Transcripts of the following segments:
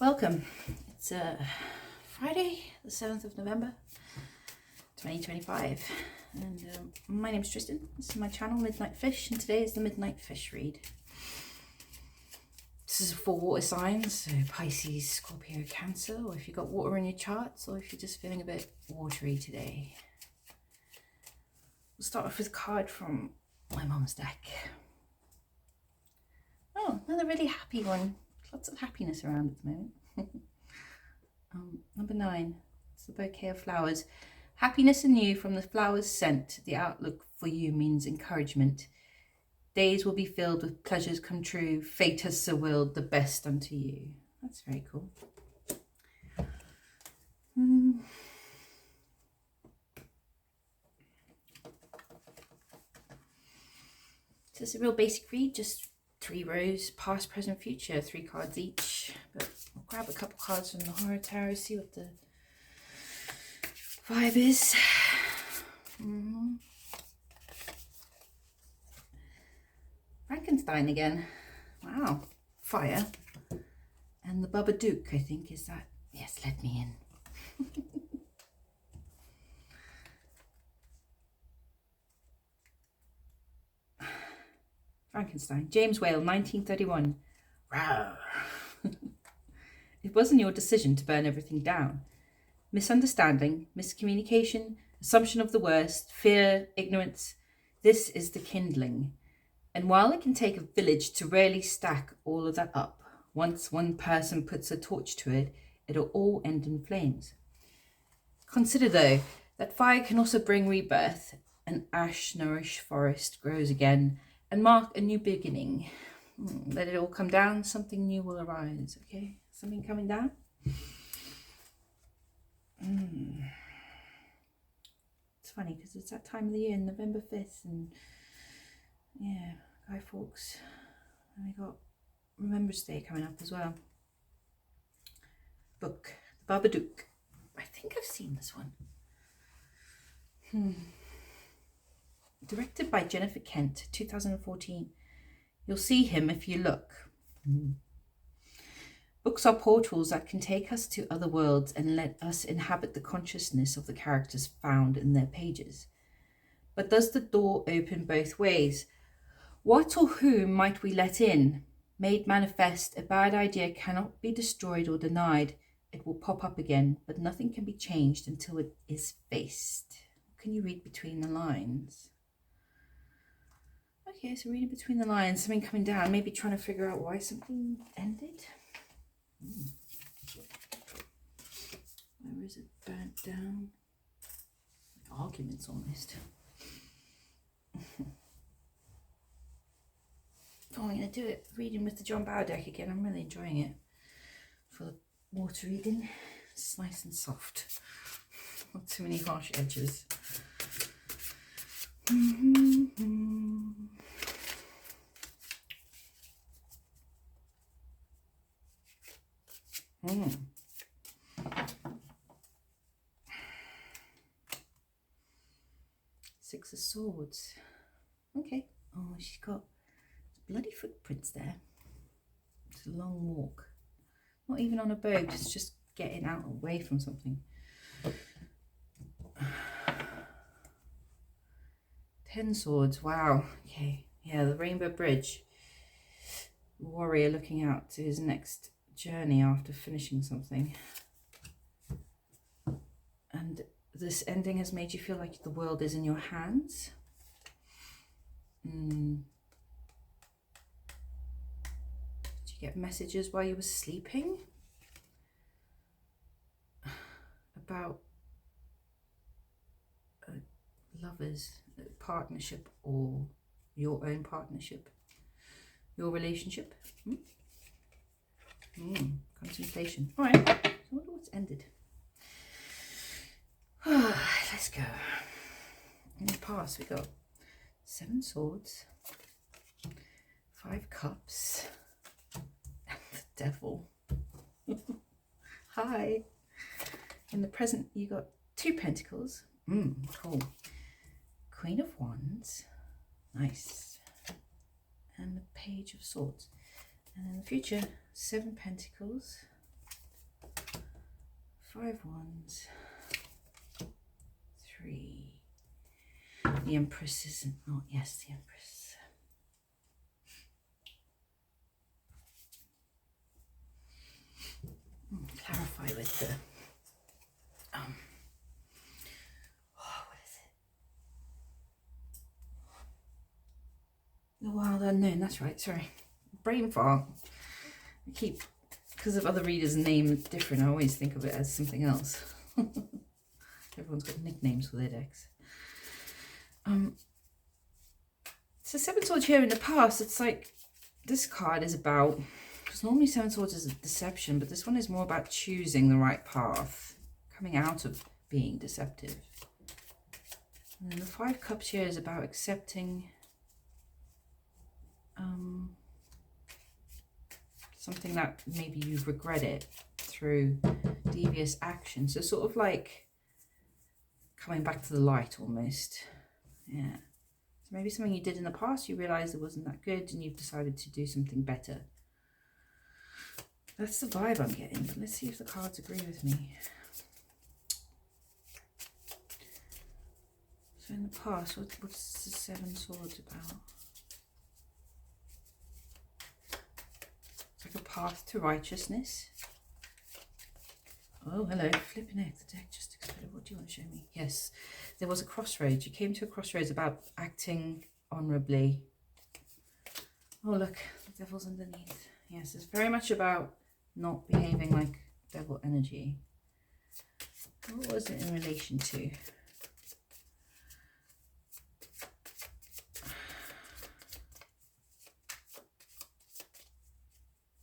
Welcome. It's Friday, the 7th of November, 2025. And my name is Tristan. This is my channel, Midnight Fish, and today is the Midnight Fish read. This is for water signs, so Pisces, Scorpio, Cancer, or if you've got water in your charts, or if you're just feeling a bit watery today. We'll start off with a card from my mum's deck. Oh, another really happy one. Lots of happiness around at the moment. Number 9, it's the bouquet of flowers. Happiness anew from the flowers sent. The outlook for you means encouragement. Days will be filled with pleasures come true. Fate has so willed the best unto you. That's very cool. So it's a real basic read, just 3 rows, past, present, future, 3 cards each. But I'll grab a couple cards from the Horror Tarot, see what the vibe is. Frankenstein again. Wow. Fire. And the Babadook, I think, is that. Yes, let me in. Frankenstein. James Whale, 1931. Rawr. It wasn't your decision to burn everything down. Misunderstanding, miscommunication, assumption of the worst, fear, ignorance. This is the kindling. And while it can take a village to really stack all of that up, once one person puts a torch to it, it'll all end in flames. Consider, though, that fire can also bring rebirth. An ash-nourished forest grows again and mark a new beginning. Let it all come down, something new will arise, okay? Something coming down? It's funny because it's that time of the year, November 5th, and yeah, Guy Fawkes. And we got Remembrance Day coming up as well. Book, The Babadook. I think I've seen this one. Directed by Jennifer Kent, 2014. You'll see him if you look. Books are portals that can take us to other worlds and let us inhabit the consciousness of the characters found in their pages. But does the door open both ways? What or whom might we let in? Made manifest, a bad idea cannot be destroyed or denied. It will pop up again, but nothing can be changed until it is faced. Can you read between the lines? Okay, so reading between the lines, something coming down, maybe trying to figure out why something ended. Where is it burnt down? Arguments almost. Oh, I'm going to do it reading with the John Bower deck again. I'm really enjoying it for the water reading. It's nice and soft. Not too many harsh edges. Six of Swords. Okay. Oh, she's got bloody footprints there. It's a long walk. Not even on a boat, it's just getting out away from something. 10 swords. Wow. Okay. Yeah, the Rainbow Bridge. Warrior looking out to his next journey after finishing something. And this ending has made you feel like the world is in your hands. Did you get messages while you were sleeping? About lovers, partnership, or your own partnership, your relationship. Contemplation. All right, so I wonder what's ended. Let's go. In the past, we got 7 swords, 5 cups, and the devil. Hi. In the present, you got 2 pentacles. Cool. Queen of Wands. Nice. And the Page of Swords. And in the future, 7 pentacles, 5 wands. 3. The Empress isn't not. Yes, the Empress. Clarify with the what is it? The Wild Unknown. That's right. Sorry, brain fart. I keep, because of other readers' name different, I always think of it as something else. Everyone's got nicknames for their decks. So 7 Swords here in the past, it's like this card is about, because normally 7 Swords is a deception, but this one is more about choosing the right path, coming out of being deceptive. And then the 5 Cups here is about accepting something that maybe you've regretted through devious action. So sort of like coming back to the light almost. Yeah. So maybe something you did in the past, you realised it wasn't that good and you've decided to do something better. That's the vibe I'm getting. But let's see if the cards agree with me. So in the past, what's the 7 Swords about? It's like a path to righteousness. Oh, hello. Flipping it. The deck just exploded. What do you want to show me? Yes. There was a crossroads. You came to a crossroads about acting honourably. Oh, look. The devil's underneath. Yes, it's very much about not behaving like devil energy. What was it in relation to?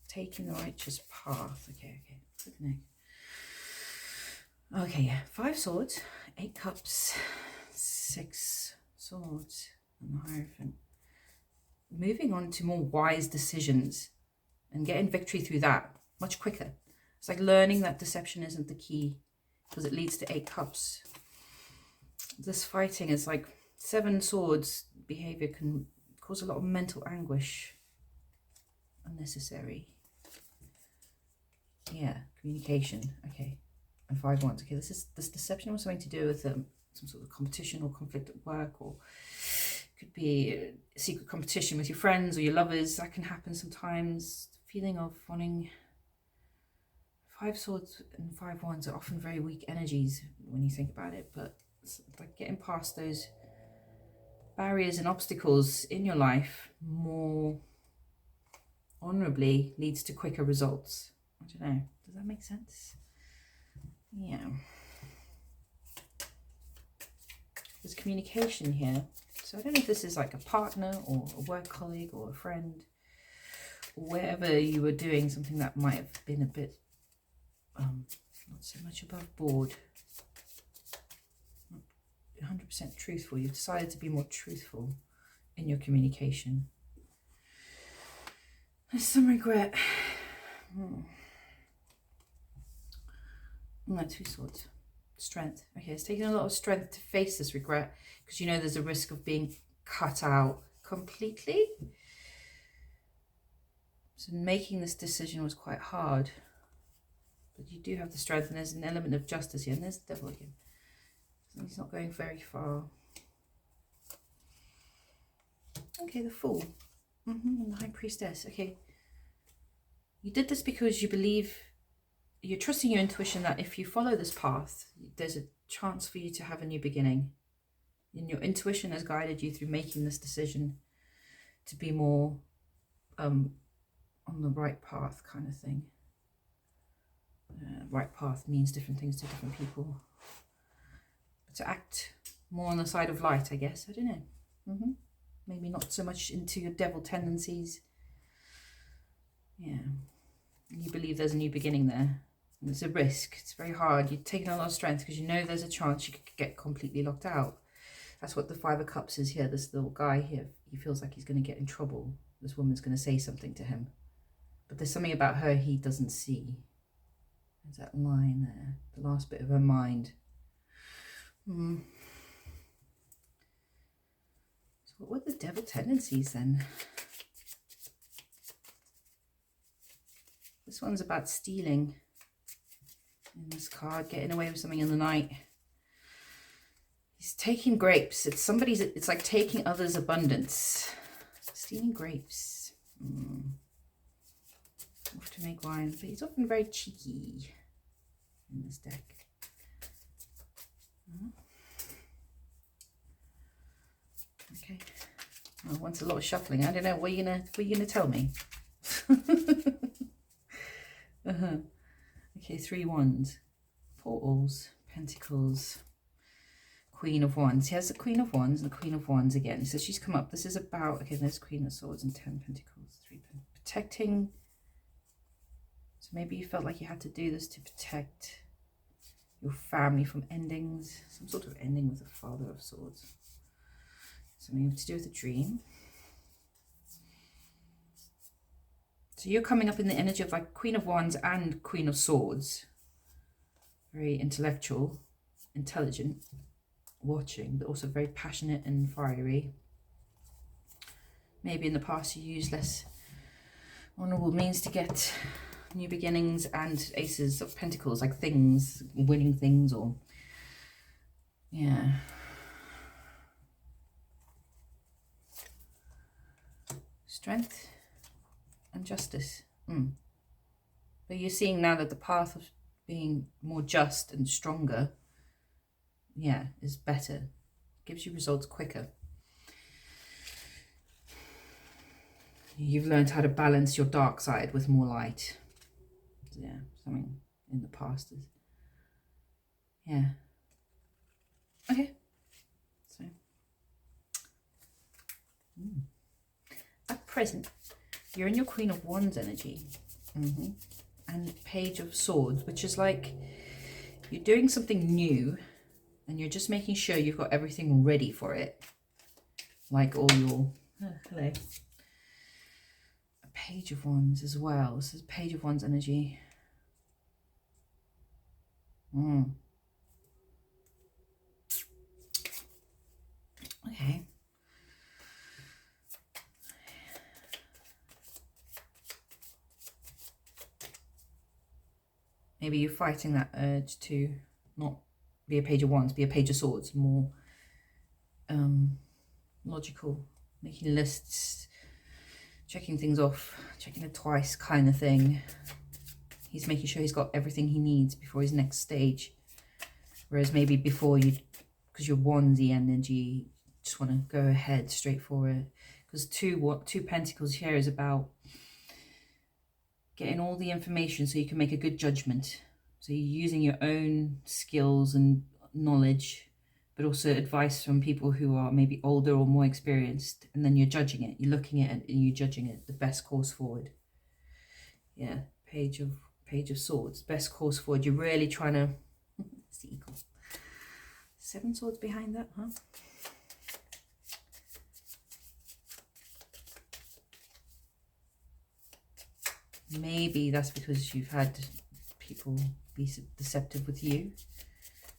Taking the righteous path. Okay. Flipping it. Okay, yeah. 5 Swords, 8 Cups, 6 Swords, and the Hierophant. Moving on to more wise decisions and getting victory through that much quicker. It's like learning that deception isn't the key because it leads to 8 Cups. This fighting is like 7 Swords behavior can cause a lot of mental anguish. Unnecessary. Yeah, communication. Okay. And 5 Wands. Okay, this deception was something to do with some sort of competition or conflict at work, or could be a secret competition with your friends or your lovers. That can happen sometimes. The feeling of wanting. 5 Swords and 5 Wands are often very weak energies when you think about it, but it's like getting past those barriers and obstacles in your life more honorably leads to quicker results. I don't know. Does that make sense? Yeah. There's communication here. So I don't know if this is like a partner or a work colleague or a friend, or wherever you were doing something that might have been a bit not so much above board, not 100% truthful. You've decided to be more truthful in your communication. There's some regret. No, 2 Swords. Strength. Okay, it's taking a lot of strength to face this regret because you know there's a risk of being cut out completely. So making this decision was quite hard. But you do have the strength, and there's an element of justice here. And there's the devil again. So he's not going very far. Okay, the Fool. And the High Priestess. Okay. You did this because you believe, you're trusting your intuition that if you follow this path, there's a chance for you to have a new beginning. And your intuition has guided you through making this decision to be more on the right path kind of thing. Right path means different things to different people. But to act more on the side of light, I guess. I don't know. Maybe not so much into your devil tendencies. Yeah. You believe there's a new beginning there. And it's a risk. It's very hard. You're taking a lot of strength because you know there's a chance you could get completely locked out. That's what the 5 of Cups is here. This little guy here, he feels like he's going to get in trouble. This woman's going to say something to him. But there's something about her he doesn't see. There's that line there, the last bit of her mind. So what were the devil tendencies then? This one's about stealing. in this card, getting away with something in the night. He's taking grapes. It's somebody's, it's like taking others' abundance. Stealing grapes. Off to make wine. But he's often very cheeky in this deck. Okay. Well, wants a lot of shuffling. I don't know. What are you gonna tell me? Okay, 3 wands. Portals, pentacles, Queen of Wands. He has the Queen of Wands and the Queen of Wands again. So she's come up. This is about, okay, there's Queen of Swords and 10 Pentacles. 3 protecting. So maybe you felt like you had to do this to protect your family from endings. Some sort of ending with the Father of Swords. Something to do with a dream. So you're coming up in the energy of like Queen of Wands and Queen of Swords. Very intellectual, intelligent, watching, but also very passionate and fiery. Maybe in the past you used less honourable means to get new beginnings and aces of pentacles, like things, winning things, or yeah. Strength and justice. But you're seeing now that the path of being more just and stronger, yeah, is better. Gives you results quicker. You've learned how to balance your dark side with more light. Yeah, something in the past is, yeah. Okay. So, at present, you're in your Queen of Wands energy. And Page of Swords, which is like you're doing something new and you're just making sure you've got everything ready for it. Like all your, hello. A Page of Wands as well. This is Page of Wands energy. Okay. Maybe you're fighting that urge to not be a Page of Wands, be a Page of Swords, more logical, making lists, checking things off, checking it twice kind of thing. He's making sure he's got everything he needs before his next stage. Whereas maybe before you, because you're wandsy energy, just want to go ahead straight forward. Because two Pentacles here is about getting all the information so you can make a good judgment. So you're using your own skills and knowledge, but also advice from people who are maybe older or more experienced, and then you're judging it. You're looking at it and you're judging it, the best course forward. Yeah, Page of Swords, best course forward. You're really trying to, it's the eagle. 7 swords behind that, huh? Maybe that's because you've had people be deceptive with you.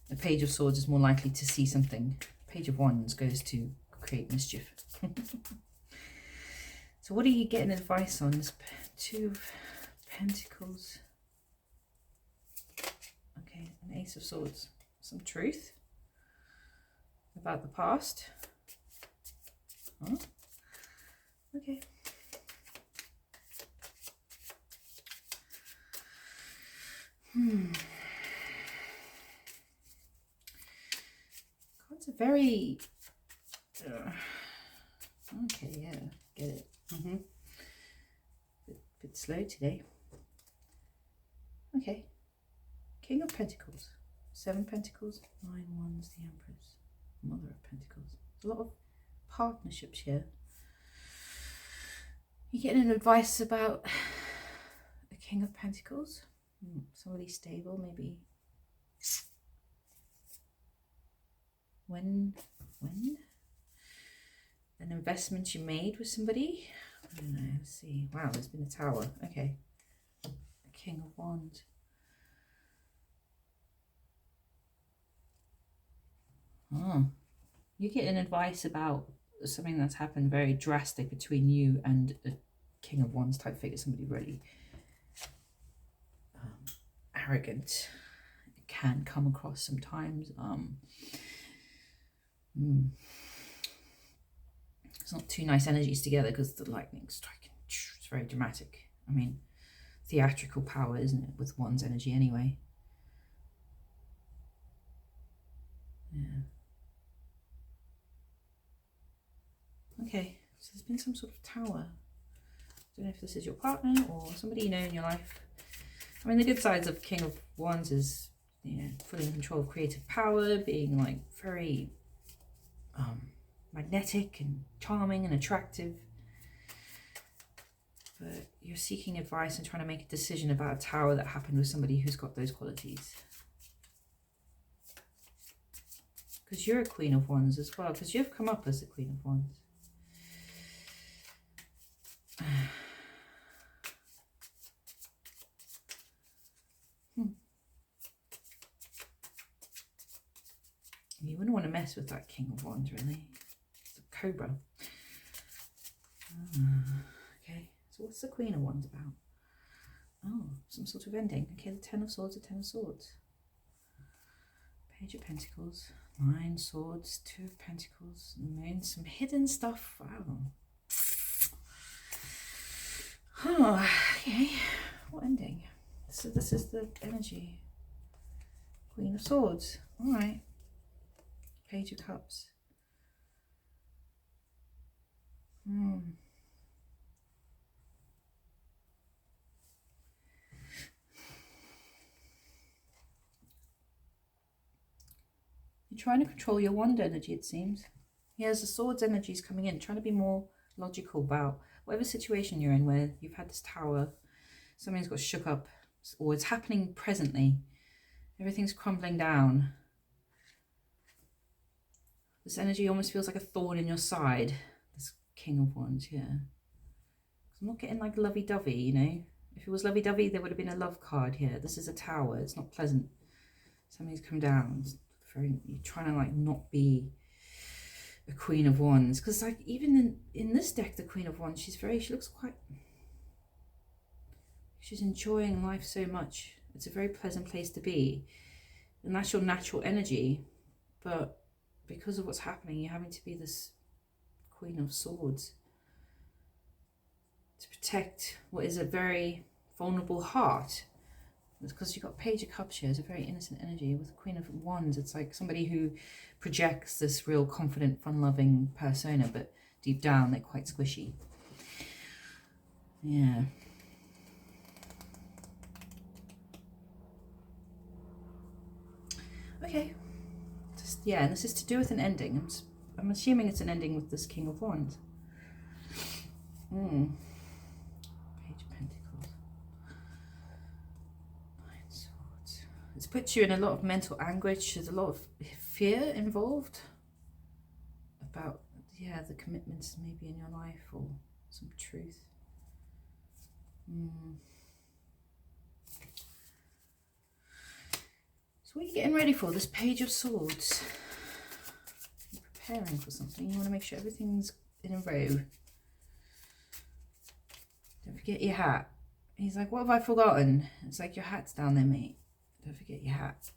The Page of Swords is more likely to see something. Page of Wands goes to create mischief. So what are you getting advice on? This 2 of Pentacles. Okay, an Ace of Swords. Some truth about the past. Huh? Okay. Cards are very okay, yeah, get it. Bit slow today. Okay, King of Pentacles, 7 Pentacles, 9 Wands, the Empress, Mother of Pentacles. There's a lot of partnerships here. You're getting advice about the King of Pentacles. Somebody stable, maybe. When an investment you made with somebody. I don't know, let's see. Wow, there's been a Tower. Okay. A King of Wands. You're getting advice about something that's happened very drastic between you and a King of Wands type figure, somebody really arrogant. can come across sometimes. It's not two nice energies together because the lightning striking, it's very dramatic. I mean, theatrical power, isn't it, with one's energy anyway? Yeah. Okay, so there's been some sort of tower. I don't know if this is your partner or somebody you know in your life. I mean, the good sides of King of Wands is, you know, fully in control of creative power, being like very magnetic and charming and attractive. But you're seeking advice and trying to make a decision about a tower that happened with somebody who's got those qualities. Because you're a Queen of Wands as well, because you've come up as a Queen of Wands. You wouldn't want to mess with that King of Wands, really. It's a cobra. Okay, so what's the Queen of Wands about? Oh, some sort of ending. Okay, the Ten of Swords, the Ten of Swords. Page of Pentacles, 9 Swords, 2 of Pentacles, the Moon, some hidden stuff. Wow. Oh, okay. What ending? So this is the energy. Queen of Swords. All right. Page of Cups. You're trying to control your wand energy, it seems. Yes, the Swords energy is coming in, trying to be more logical about whatever situation you're in where you've had this tower, something's got shook up, or it's happening presently. Everything's crumbling down. This energy almost feels like a thorn in your side. This King of Wands, yeah. I'm not getting like lovey-dovey, you know. If it was lovey-dovey, there would have been a love card here. This is a tower. It's not pleasant. Something's come down. It's very, you're trying to like not be a Queen of Wands. Because like even in this deck, the Queen of Wands, she looks quite... She's enjoying life so much. It's a very pleasant place to be. And that's your natural energy. But because of what's happening, you're having to be this Queen of Swords to protect what is a very vulnerable heart. It's because you've got Page of Cups here. It's a very innocent energy. With the Queen of Wands, it's like somebody who projects this real confident, fun-loving persona, but deep down they're quite squishy. Yeah. Okay. Yeah, and this is to do with an ending. I'm assuming it's an ending with this King of Wands. Page of Pentacles. 9 Swords. It's put you in a lot of mental anguish. There's a lot of fear involved about, yeah, the commitments maybe in your life or some truth. So what are you getting ready for? This Page of Swords. You're preparing for something. You want to make sure everything's in a row. Don't forget your hat. He's like, what have I forgotten? It's like, your hat's down there, mate. Don't forget your hat.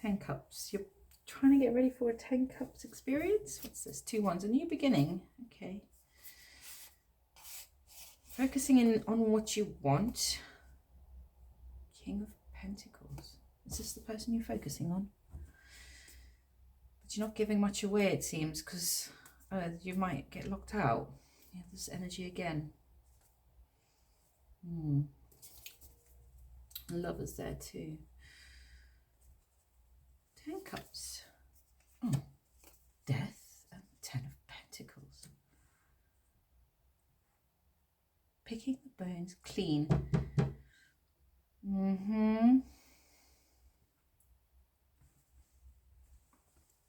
Ten Cups. You're trying to get ready for a 10 Cups experience? What's this? 2 wands. A new beginning. Okay. Focusing in on what you want. King of Pentacles. Is this the person you're focusing on? But you're not giving much away, it seems, because you might get locked out. Yeah, this energy again. Lovers there too. 10 Cups. Death and 10 of Pentacles. Picking the bones clean.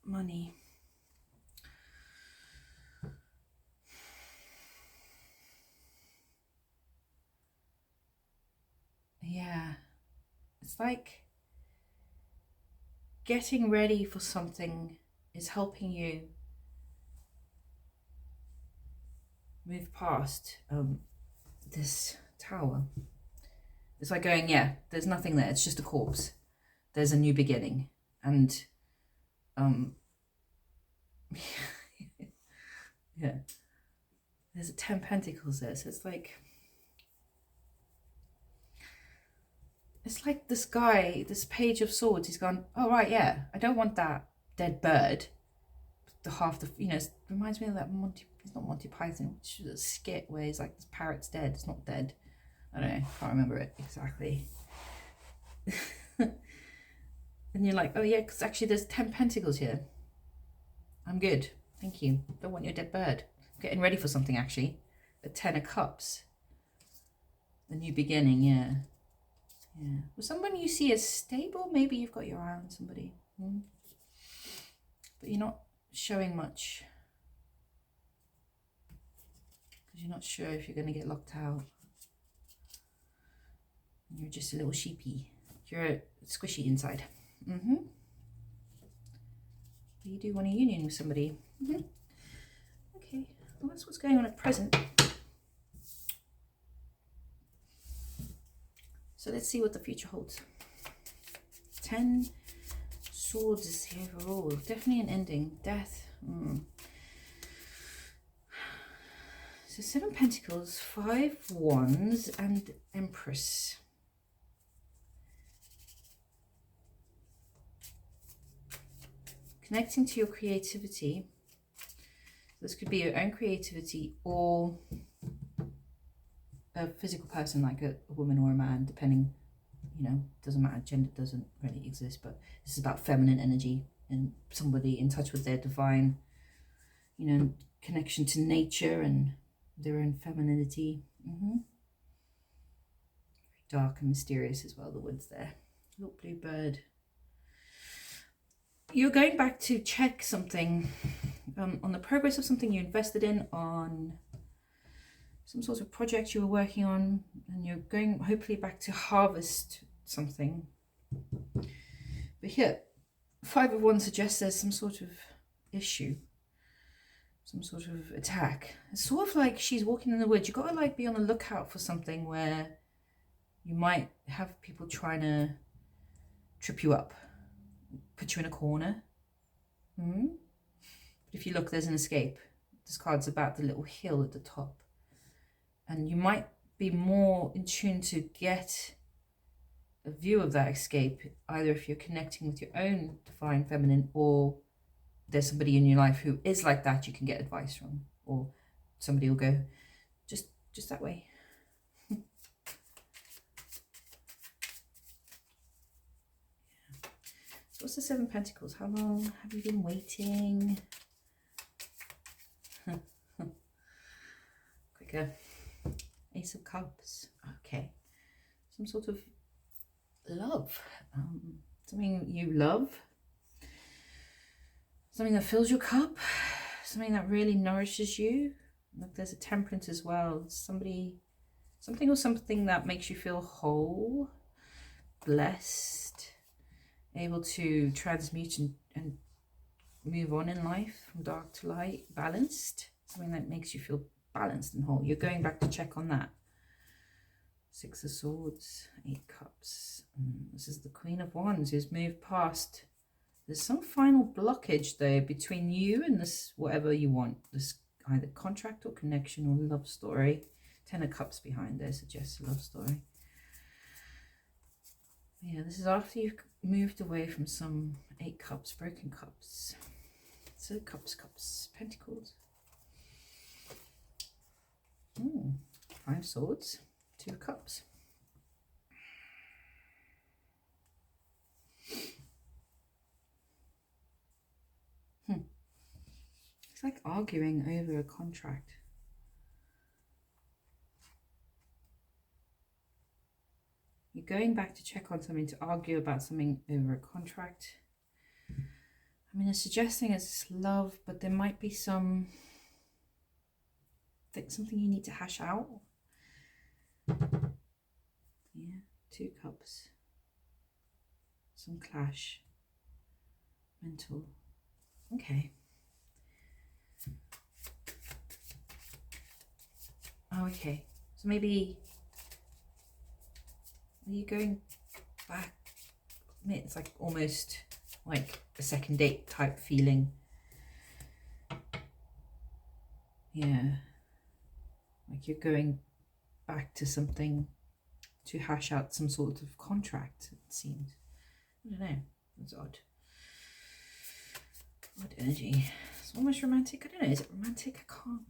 Money. Yeah. It's like getting ready for something is helping you move past this tower. It's like going, yeah, there's nothing there. It's just a corpse. There's a new beginning. And yeah, there's a 10 Pentacles there. So it's like this guy, this Page of Swords, he's gone, oh right, yeah, I don't want that dead bird. It reminds me of that it's not Monty Python, which is a skit where he's like, this parrot's dead, it's not dead. I don't know, can't remember it exactly. And you're like, oh yeah, because actually there's 10 Pentacles here. I'm good, thank you. Don't want your dead bird. I'm getting ready for something actually. A 10 of Cups. A new beginning, yeah. Yeah. Well, someone you see as stable, maybe you've got your eye on somebody. But you're not showing much. Because you're not sure if you're going to get locked out. You're just a little sheepy. You're squishy inside. But you do want a union with somebody. Okay, well that's what's going on at present. So let's see what the future holds. 10 Swords is here overall. Definitely an ending. Death. So 7 Pentacles, 5 Wands, and Empress. Connecting to your creativity. This could be your own creativity or a physical person, like a woman or a man, depending, doesn't matter, gender doesn't really exist, but this is about feminine energy and somebody in touch with their divine, connection to nature and their own femininity. Very dark and mysterious as well, the woods there. Little blue bird. You're going back to check something on the progress of something you invested in, on some sort of project you were working on, and you're going hopefully back to harvest something. But here, 5 of Wands suggests there's some sort of issue, some sort of attack. It's sort of like she's walking in the woods. You've got to be on the lookout for something where you might have people trying to trip you up, put you in a corner. But if you look, there's an escape. This card's about the little hill at the top. And you might be more in tune to get a view of that escape, either if you're connecting with your own divine feminine, or there's somebody in your life who is like that you can get advice from, or somebody will go, just that way. So what's the 7 Pentacles? How long have you been waiting? Quicker. Ace of Cups. Okay. Some sort of love. Something you love. Something that fills your cup. Something that really nourishes you. Look, there's a Temperance as well. Something that makes you feel whole, blessed, able to transmute and move on in life from dark to light, balanced. Something that makes you feel balanced and whole. You're going back to check on that. 6 of Swords, 8 Cups. This is the Queen of Wands who's moved past. There's some final blockage though between you and this whatever you want. This either contract or connection or love story. 10 of Cups behind there suggests a love story. Yeah, this is after you've moved away from some 8 Cups, broken cups. So cups, Pentacles. 5 Swords, 2 Cups. It's like arguing over a contract. You're going back to check on something, to argue about something over a contract. I mean, it's suggesting it's love, but there might be something you need to hash out. Yeah, 2 Cups. Some clash. Mental. Okay. Oh, okay. So maybe, are you going back? It's like almost like a second date type feeling. Yeah. Like you're going back to something to hash out some sort of contract, it seems. I don't know. It's odd. Odd energy. It's almost romantic. I don't know. Is it romantic? I can't.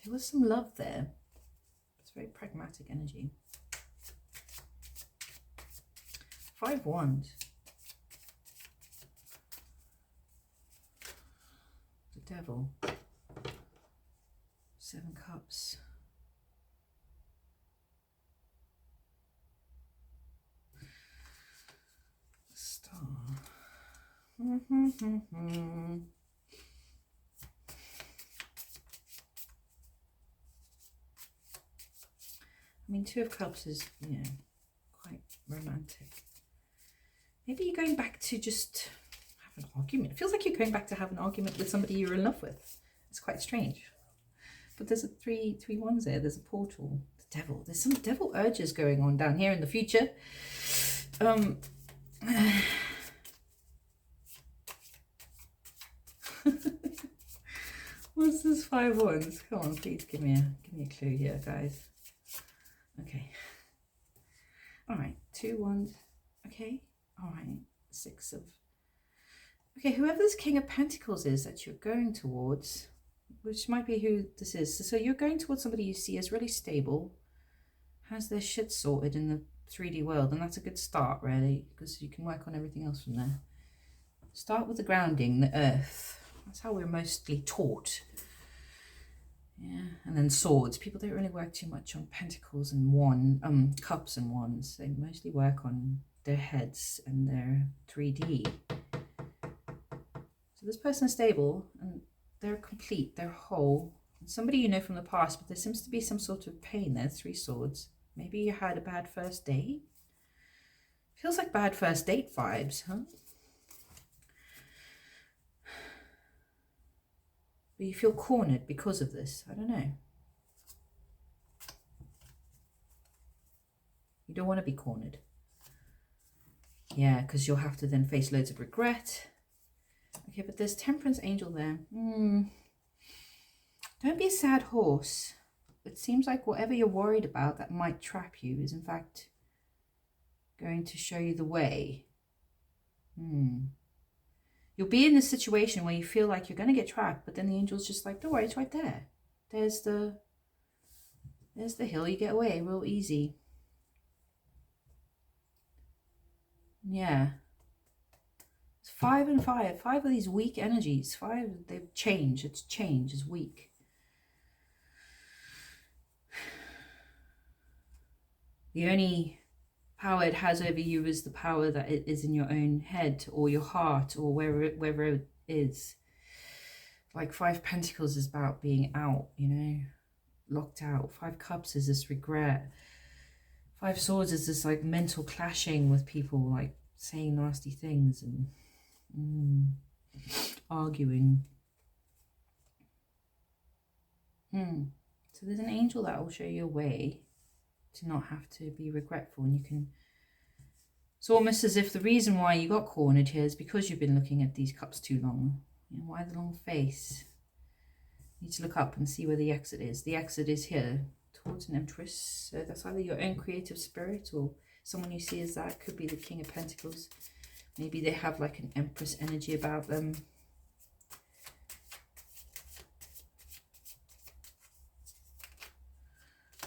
There was some love there. It's very pragmatic energy. 5 wands. The devil. 7 cups. Star. I mean, 2 of cups is, you know, quite romantic. Maybe you're going back to just have an argument. It feels like you're going back to have an argument with somebody you're in love with. It's quite strange. But there's a three wands there. There's a portal. The devil. There's some devil urges going on down here in the future. What's this 5 wands? Come on, please give me a clue here, guys. Okay. All right. 2 wands. Okay. All right. 6 of. Okay. Whoever this King of Pentacles is that you're going towards, which might be who this is. So you're going towards somebody you see as really stable, has their shit sorted in the 3D world, and that's a good start, really, because you can work on everything else from there. Start with the grounding, the earth. That's how we're mostly taught. Yeah, and then swords. People don't really work too much on pentacles and cups and wands. They mostly work on their heads and their 3D. So this person is stable and they're complete, they're whole. And somebody you know from the past, but there seems to be some sort of pain there. 3 swords. Maybe you had a bad first date. Feels like bad first date vibes, huh? But you feel cornered because of this. I don't know. You don't want to be cornered. Yeah, because you'll have to then face loads of regret. Okay, but there's Temperance Angel there. Don't be a sad horse. It seems like whatever you're worried about that might trap you is in fact going to show you the way. You'll be in this situation where you feel like you're going to get trapped, but then the angel's just like, don't worry, it's right there. There's the hill, you get away real easy. Yeah. It's 5 and 5. 5 of these weak energies. 5, they've changed. It's change, it's weak. The only power it has over you is the power that it is in your own head or your heart or wherever it is. Like 5 Pentacles is about being out, you know, locked out. 5 Cups is this regret. 5 Swords is this like mental clashing with people, like saying nasty things and arguing. So there's an angel that will show you a way to not have to be regretful, and you can. It's almost as if the reason why you got cornered here is because you've been looking at these cups too long. You know, why the long face? You need to look up and see where the exit is. The exit is here towards an Empress. So that's either your own creative spirit or someone you see as that. Could be the King of Pentacles. Maybe they have like an Empress energy about them.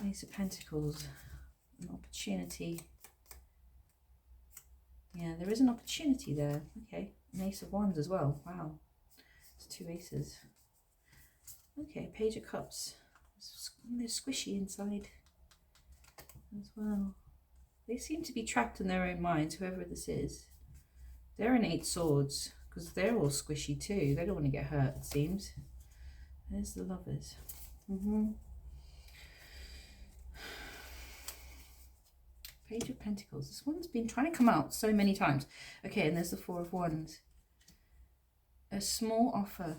Ace of Pentacles, an opportunity. Yeah, there is an opportunity there. Okay, an Ace of Wands as well. Wow, it's 2 aces. Okay, Page of Cups. They're squishy inside as well. They seem to be trapped in their own minds, whoever this is. They're an 8 Swords because they're all squishy too. They don't want to get hurt, it seems. There's the Lovers. Page of Pentacles. This one's been trying to come out so many times. Okay, and there's the 4 of Wands. A small offer.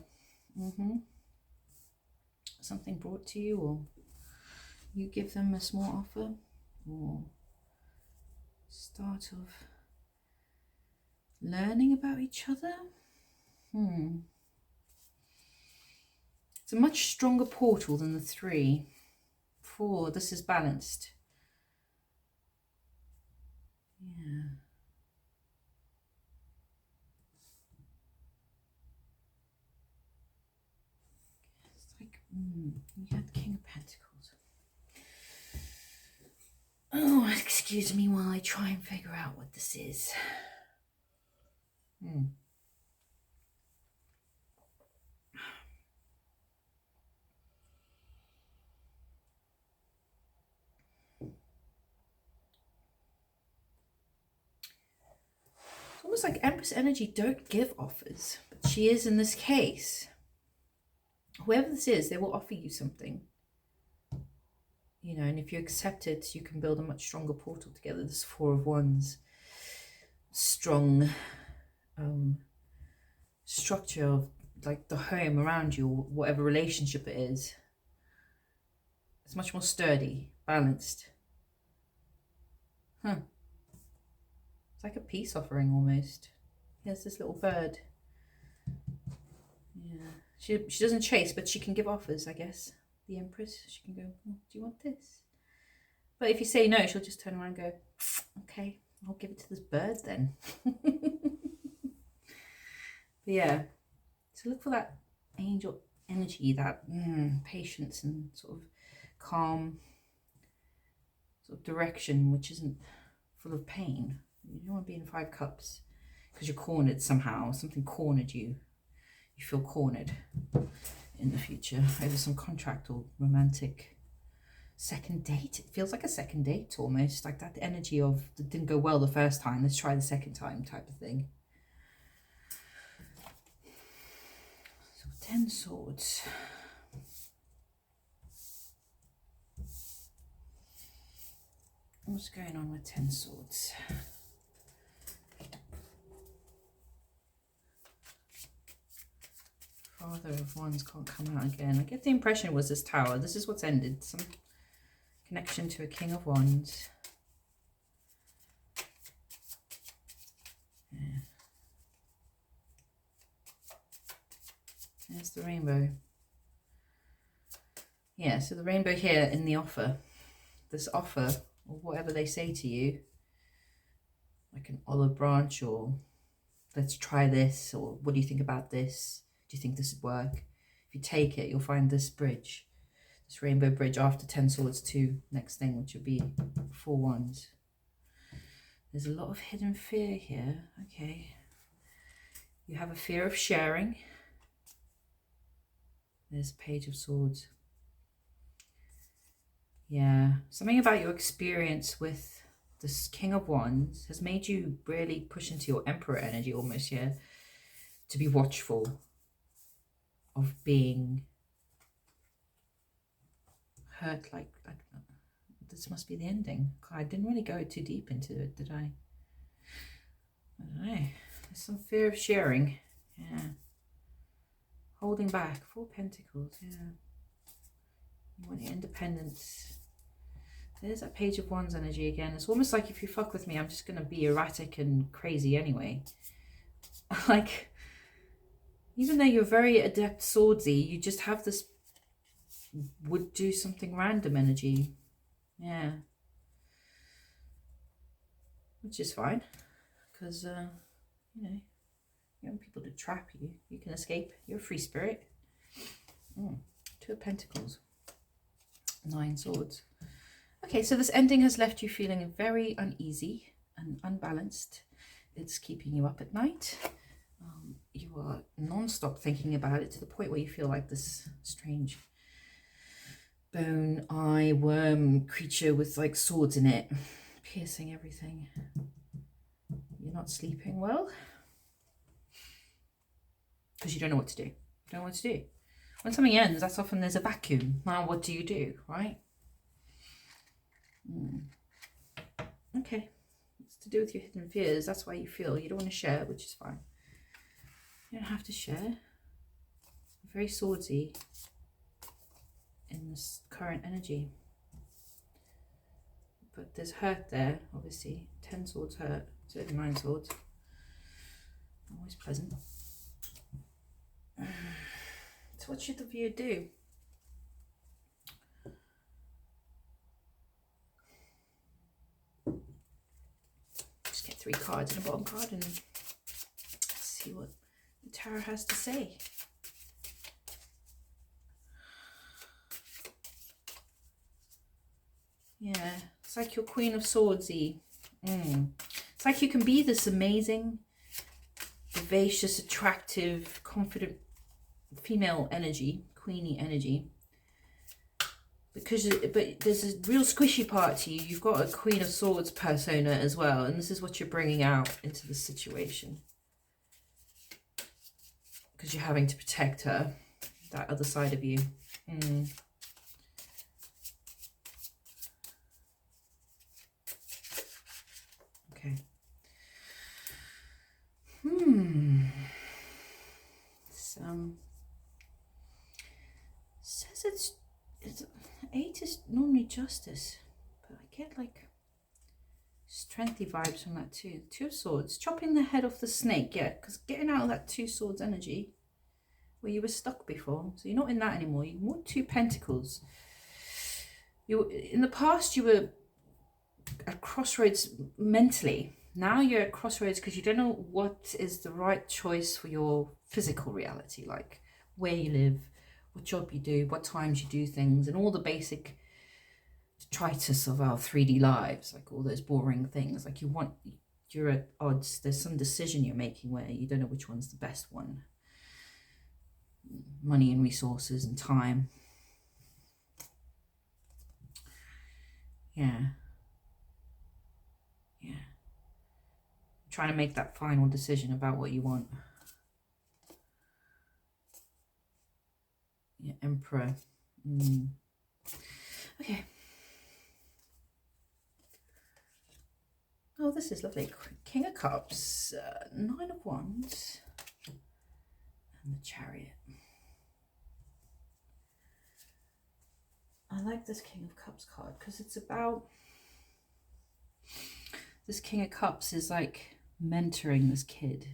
Something brought to you, or you give them a small offer, or start of learning about each other. It's a much stronger portal than the 3. 4, this is balanced. Yeah. It's like, you had King of Pentacles. Oh, excuse me while I try and figure out what this is. It's almost like Empress energy don't give offers, but she is in this case. Whoever this is, they will offer you something. You know, and if you accept it, you can build a much stronger portal together. This 4 of Wands. Strong structure of like the home around you, or whatever relationship it is. It's much more sturdy, balanced. It's like a peace offering almost. Here's this little bird. Yeah, she doesn't chase, but she can give offers, I guess. The Empress, she can go, oh, do you want this? But if you say no, she'll just turn around and go, okay, I'll give it to this bird then. But yeah, so look for that angel energy, that patience and sort of calm sort of direction, which isn't full of pain. You don't want to be in 5 cups because you're cornered somehow. Something cornered you. You feel cornered in the future over some contract or romantic second date. It feels like a second date almost, like that energy of it didn't go well the first time, let's try the second time type of thing. So 10 swords. What's going on with 10 swords? Father of Wands can't come out again. I get the impression it was this Tower. This is what's ended. Some connection to a King of Wands. Yeah. There's the rainbow. Yeah, so the rainbow here in the offer. This offer, or whatever they say to you, like an olive branch, or let's try this, or what do you think about this? Do you think this would work? If you take it, you'll find this bridge, this rainbow bridge after 10 swords to next thing, which would be 4 wands. There's a lot of hidden fear here. Okay. You have a fear of sharing. There's a page of swords. Yeah, something about your experience with this King of Wands has made you really push into your Emperor energy almost here, to be watchful of being hurt. Like this must be the ending. I didn't really go too deep into it, did I? I don't know. There's some fear of sharing. Yeah. Holding back. 4 Pentacles. Yeah. You want your independence. There's that Page of Wands energy again. It's almost like if you fuck with me, I'm just going to be erratic and crazy anyway. Like, even though you're very adept swordsy, you just have this would do something random energy. Yeah. Which is fine. Because, you know, you want people to trap you. You can escape. You're a free spirit. 2 of Pentacles. 9 swords. Okay, so this ending has left you feeling very uneasy and unbalanced. It's keeping you up at night. You are non-stop thinking about it to the point where you feel like this strange bone eye worm creature with like swords in it, piercing everything. You're not sleeping well because you don't know what to do. You don't know what to do. When something ends, that's often there's a vacuum. Now what do you do, right? Okay, it's to do with your hidden fears. That's why you feel you don't want to share, which is fine. You don't have to share. Very swordsy in this current energy. But there's hurt there, obviously. 10 swords hurt, so 9 swords. Always pleasant. So what should the viewer do? Just get 3 cards and a bottom card and see what the tarot has to say. Yeah, it's like your Queen of Swordsy. It's like you can be this amazing, vivacious, attractive, confident female energy, queenie energy. But there's a real squishy part to you. You've got a Queen of Swords persona as well, and this is what you're bringing out into the situation. Because you're having to protect her, that other side of you. Okay. Says it's 8 is normally justice, but I get like strengthy vibes from that too. 2 of Swords, chopping the head off the snake, yeah, because getting out of that 2 Swords energy where you were stuck before, so you're not in that anymore. You're more 2 Pentacles. In the past you were at crossroads mentally. Now you're at crossroads because you don't know what is the right choice for your physical reality, like where you live, what job you do, what times you do things, and all the basic detritus of our 3D lives, like all those boring things. Like you're at odds. There's some decision you're making where you don't know which one's the best one. Money and resources and time. Yeah. Trying to make that final decision about what you want. Yeah, Emperor. Okay. Oh, this is lovely. King of Cups, 9 of Wands, and the Chariot. I like this King of Cups card because it's about... This King of Cups is like mentoring this kid,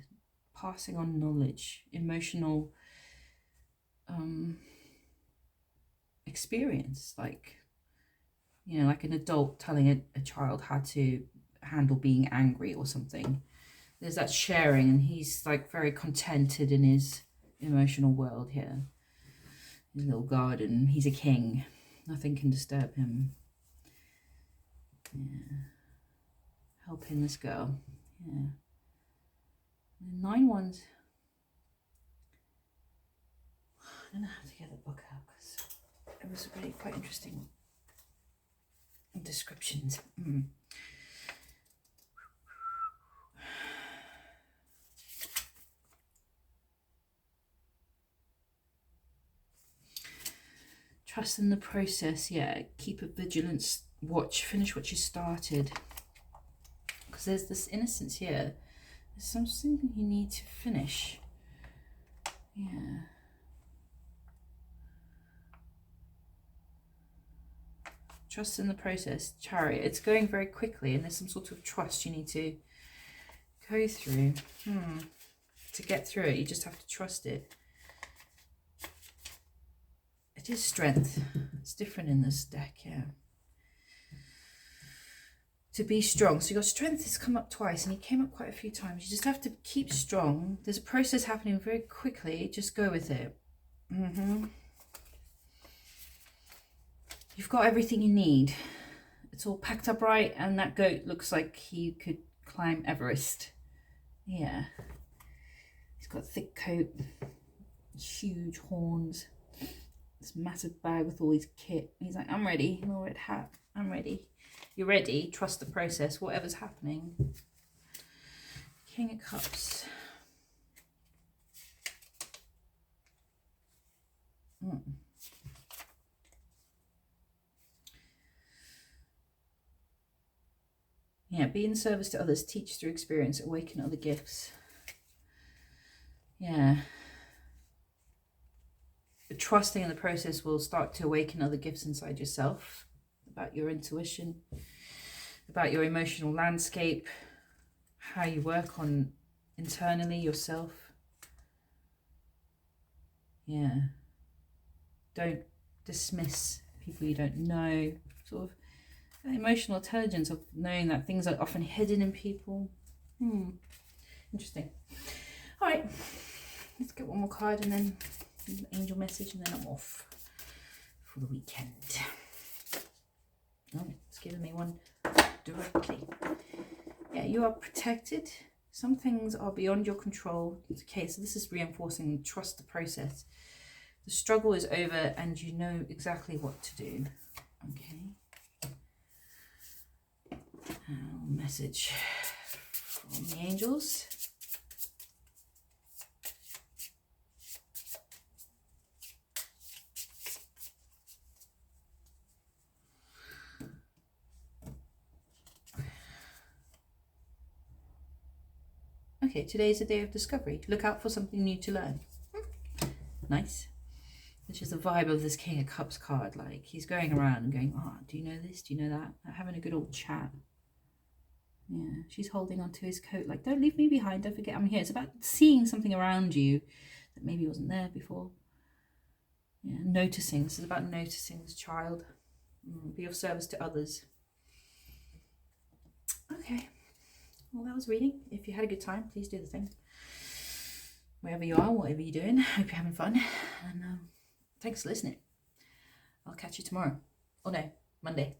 passing on knowledge, emotional experience, like, you know, like an adult telling a child how to handle being angry or something. There's that sharing, and he's like very contented in his emotional world here, his little garden. He's a king, nothing can disturb him. Yeah, helping this girl. Yeah, 9 Wands. I don't know how to get the book out because it was really quite interesting descriptions. Trust in the process. Yeah, keep a vigilance watch, finish what you started, because there's this innocence here. There's something you need to finish. Yeah. Trust in the process. Chariot. It's going very quickly, and there's some sort of trust you need to go through. To get through it, you just have to trust it. It is strength. It's different in this deck, yeah. To be strong. So your strength has come up twice, and he came up quite a few times. You just have to keep strong. There's a process happening very quickly. Just go with it. You've got everything you need. It's all packed up right, and that goat looks like he could climb Everest. Yeah. He's got a thick coat, huge horns, this massive bag with all his kit. He's like, I'm ready. No red hat. I'm ready. You're ready. Trust the process, whatever's happening. King of Cups. Yeah, be in service to others, teach through experience, awaken other gifts. Yeah. Trusting in the process will start to awaken other gifts inside yourself, about your intuition, about your emotional landscape, how you work on internally yourself. Yeah. Don't dismiss people you don't know. Sort of emotional intelligence of knowing that things are often hidden in people. Interesting. All right, let's get one more card and then an angel message, and then I'm off for the weekend. Oh, it's giving me one directly. Yeah, you are protected. Some things are beyond your control. Okay, so this is reinforcing trust the process. The struggle is over and you know exactly what to do. Okay. Message from the angels. Okay, today is a day of discovery. Look out for something new to learn. Nice. Which is the vibe of this King of Cups card. Like, he's going around and going, oh, do you know this? Do you know that? Having a good old chat. Yeah, she's holding onto his coat like, don't leave me behind, don't forget I'm here. It's about seeing something around you that maybe wasn't there before. Yeah, noticing. This is about noticing this child. Be of service to others. Okay. Well, that was reading. If you had a good time, please do the thing. Wherever you are, whatever you're doing, hope you're having fun. And thanks for listening. I'll catch you tomorrow. Oh no, Monday.